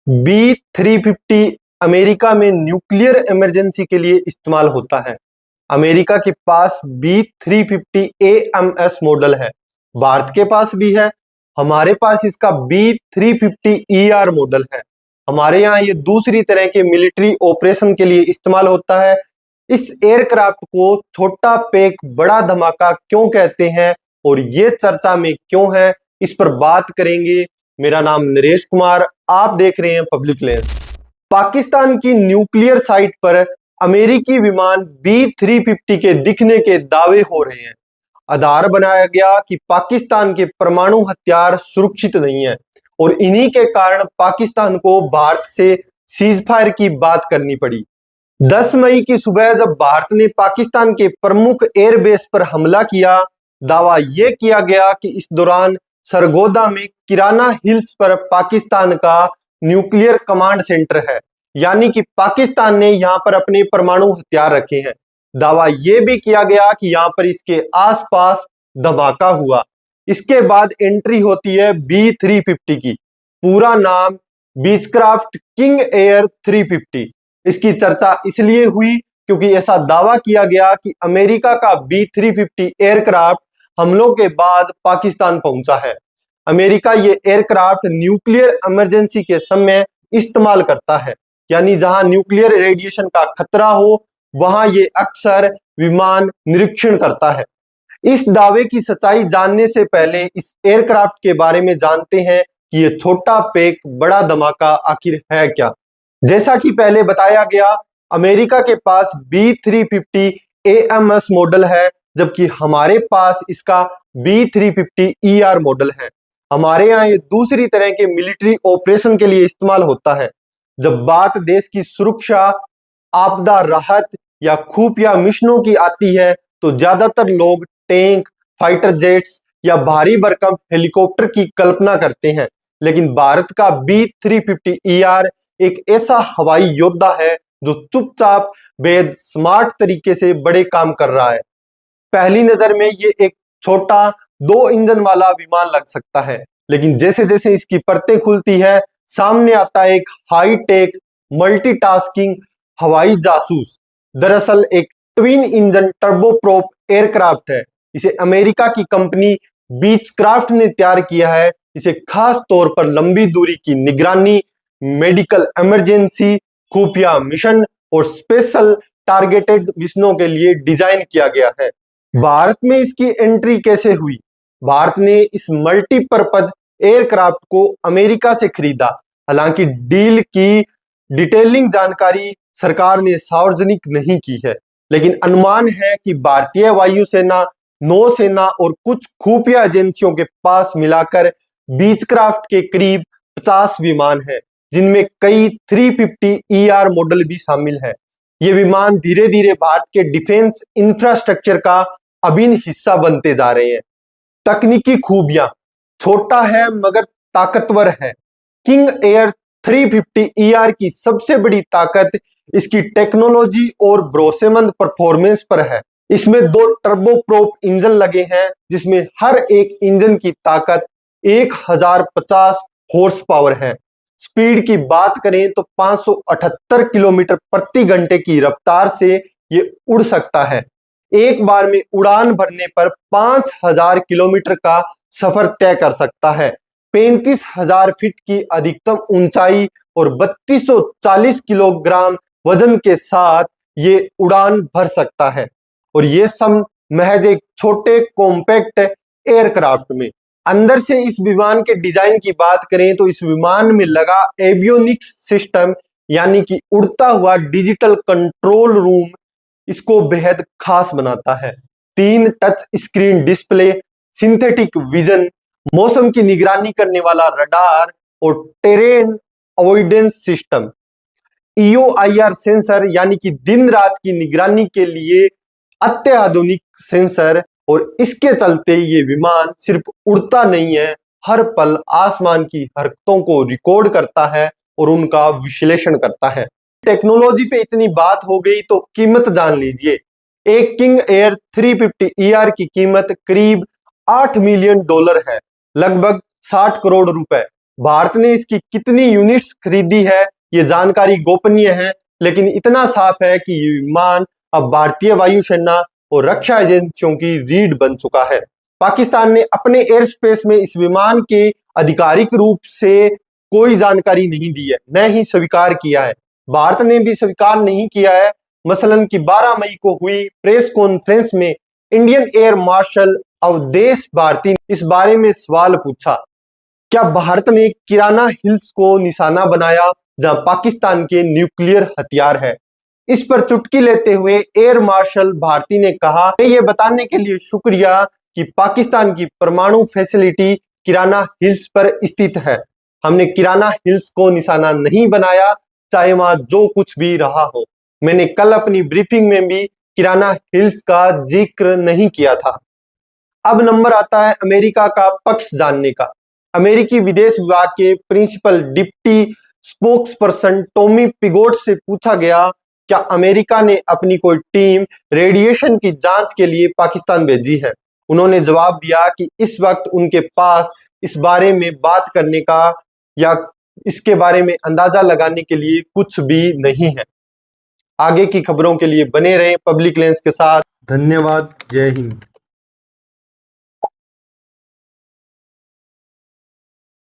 B-350 America में nuclear emergency के लिए इस्तेमाल होता है। अमेरिका के पास B-350 AMS मॉडल है, भारत के पास भी है। हमारे पास इसका B-350 ER मॉडल है। हमारे यहाँ ये दूसरी तरह के मिलिट्री ऑपरेशन के लिए इस्तेमाल होता है। इस एयरक्राफ्ट को छोटा पैक बड़ा धमाका क्यों कहते हैं और ये चर्चा में क्यों है, इस पर बात करेंगे। मेरा नाम नरेश कुमार, आप देख रहे हैं पब्लिक लेंस। पाकिस्तान की न्यूक्लियर साइट पर अमेरिकी विमान B-350 के दिखने के दावे हो रहे हैं। आधार बनाया गया कि पाकिस्तान के परमाणु हथियार सुरक्षित नहीं है और इन्हीं के कारण पाकिस्तान को भारत से सीजफायर की बात करनी पड़ी। 10 मई की सुबह जब भारत ने पाकिस्तान के प्रमुख एयरबेस पर हमला किया, दावा यह किया गया कि इस दौरान सरगोदा में किराना हिल्स पर पाकिस्तान का न्यूक्लियर कमांड सेंटर है, यानी कि पाकिस्तान ने यहां पर अपने परमाणु हथियार रखे हैं। दावा यह भी किया गया कि यहां पर इसके आसपास धमाका हुआ। इसके बाद एंट्री होती है B-350 की। पूरा नाम बीचक्राफ्ट किंग एयर 350। इसकी चर्चा इसलिए हुई क्योंकि ऐसा दावा किया गया कि अमेरिका का B-350 एयरक्राफ्ट हमलों के बाद पाकिस्तान पहुंचा है। अमेरिका ये एयरक्राफ्ट न्यूक्लियर इमरजेंसी के समय इस्तेमाल करता है, यानी जहां न्यूक्लियर रेडिएशन का खतरा हो वहां ये अक्सर विमान निरीक्षण करता है। इस दावे की सच्चाई जानने से पहले इस एयरक्राफ्ट के बारे में जानते हैं कि ये छोटा पैक बड़ा धमाका आखिर है क्या। जैसा कि पहले बताया गया, अमेरिका के पास B-350 AMS मॉडल है, जबकि हमारे पास इसका B-350 ER मॉडल है। हमारे यहाँ ये दूसरी तरह के मिलिट्री ऑपरेशन के लिए इस्तेमाल होता है। जब बात देश की सुरक्षा, आपदा राहत या खुफिया मिशनों की आती है तो ज्यादातर लोग टैंक, फाइटर जेट्स या भारी भरकम हेलीकॉप्टर की कल्पना करते हैं, लेकिन भारत का B-350 ER एक ऐसा हवाई योद्धा है जो चुपचाप बेहद स्मार्ट तरीके से बड़े काम कर रहा है। पहली नजर में ये एक छोटा 2 इंजन वाला विमान लग सकता है, लेकिन जैसे जैसे इसकी परतें खुलती है सामने आता है एक हाई टेक मल्टीटास्किंग हवाई जासूस। दरअसल एक ट्विन इंजन टर्बोप्रोप एयरक्राफ्ट है। इसे अमेरिका की कंपनी बीचक्राफ्ट ने तैयार किया है। इसे खास तौर पर लंबी दूरी की निगरानी, मेडिकल इमरजेंसी, खुफिया मिशन और स्पेशल टारगेटेड मिशनों के लिए डिजाइन किया गया है। भारत में इसकी एंट्री कैसे हुई? भारत ने इस मल्टीपर्पज एयरक्राफ्ट को अमेरिका से खरीदा। हालांकि डील की डिटेलिंग जानकारी सरकार ने सार्वजनिक नहीं की है, लेकिन अनुमान है कि भारतीय वायुसेना, नौसेना और कुछ खुफिया एजेंसियों के पास मिलाकर बीचक्राफ्ट के करीब 50 विमान हैं, जिनमें कई 350 ER मॉडल भी शामिल है। ये विमान धीरे धीरे भारत के डिफेंस इंफ्रास्ट्रक्चर का अभिन्न हिस्सा बनते जा रहे हैं। तकनीकी खूबियां, छोटा है मगर ताकतवर है। किंग एयर 350 ER की सबसे बड़ी ताकत इसकी टेक्नोलॉजी और भरोसेमंद परफॉर्मेंस पर है। इसमें 2 टर्बोप्रोप इंजन लगे हैं, जिसमें हर एक इंजन की ताकत 1050 हॉर्स पावर है। स्पीड की बात करें तो 578 किलोमीटर प्रति घंटे की रफ्तार से ये उड़ सकता है। एक बार में उड़ान भरने पर 5000 किलोमीटर का सफर तय कर सकता है। 35,000 फीट की अधिकतम ऊंचाई और 3240 किलोग्राम वजन के साथ ये उड़ान भर सकता है, और ये सब महज एक छोटे कॉम्पैक्ट एयरक्राफ्ट में। अंदर से इस विमान के डिजाइन की बात करें तो इस विमान में लगा एवियोनिक्स सिस्टम, यानी कि उड़ता हुआ डिजिटल कंट्रोल रूम, इसको बेहद खास बनाता है। 3 touch screen display, synthetic vision, मौसम की निगरानी करने वाला रडार और terrain avoidance system, EOIR sensor यानी कि दिन रात की निगरानी के लिए अत्याधुनिक सेंसर। और इसके चलते ये विमान सिर्फ उड़ता नहीं है, हर पल आसमान की हरकतों को रिकॉर्ड करता है और उनका विश्लेषण करता है। टेक्नोलॉजी पे इतनी बात हो गई तो कीमत जान लीजिए। एक किंग एयर 350 ER की कीमत करीब $8 मिलियन है, लगभग 60 करोड़ रुपए। भारत ने इसकी कितनी यूनिट्स खरीदी है ये जानकारी गोपनीय है, लेकिन इतना साफ है कि ये विमान अब भारतीय वायुसेना और रक्षा एजेंसियों की रीढ़ बन चुका है। पाकिस्तान ने अपने एयर स्पेस में इस विमान के आधिकारिक रूप से कोई जानकारी नहीं दी है, न ही स्वीकार किया है। भारत ने भी स्वीकार नहीं किया है। मसलन कि 12 मई को हुई प्रेस कॉन्फ्रेंस में Indian air marshal Awadhesh Bharti ने इस बारे में सवाल पूछा, क्या भारत ने किराना हिल्स को निशाना बनाया जहां पाकिस्तान के न्यूक्लियर हथियार है? इस पर चुटकी लेते हुए एयर मार्शल भारती ने कहा, मैं ये बताने के लिए शुक्रिया कि पाकिस्तान की परमाणु फैसिलिटी किराना हिल्स पर स्थित है। हमने किराना हिल्स को निशाना नहीं बनाया, चाहे वहां जो कुछ भी रहा हो। मैंने कल अपनी ब्रीफिंग में भी किराना हिल्स का जिक्र नहीं किया था। अब नंबर आता है अमेरिका का पक्ष जानने का। अमेरिकी विदेश विभाग के प्रिंसिपल डिप्टी स्पोक्सपर्सन टॉमी पिगोट से पूछा गया, क्या अमेरिका ने अपनी कोई टीम रेडिएशन की जांच के लिए पाकिस्तान भेजी है? उन्होंने जवाब दिया कि इस वक्त उनके पास इस बारे में बात करने का या इसके बारे में अंदाजा लगाने के लिए कुछ भी नहीं है। आगे की खबरों के लिए बने रहें पब्लिक लेंस के साथ। धन्यवाद। जय हिंद।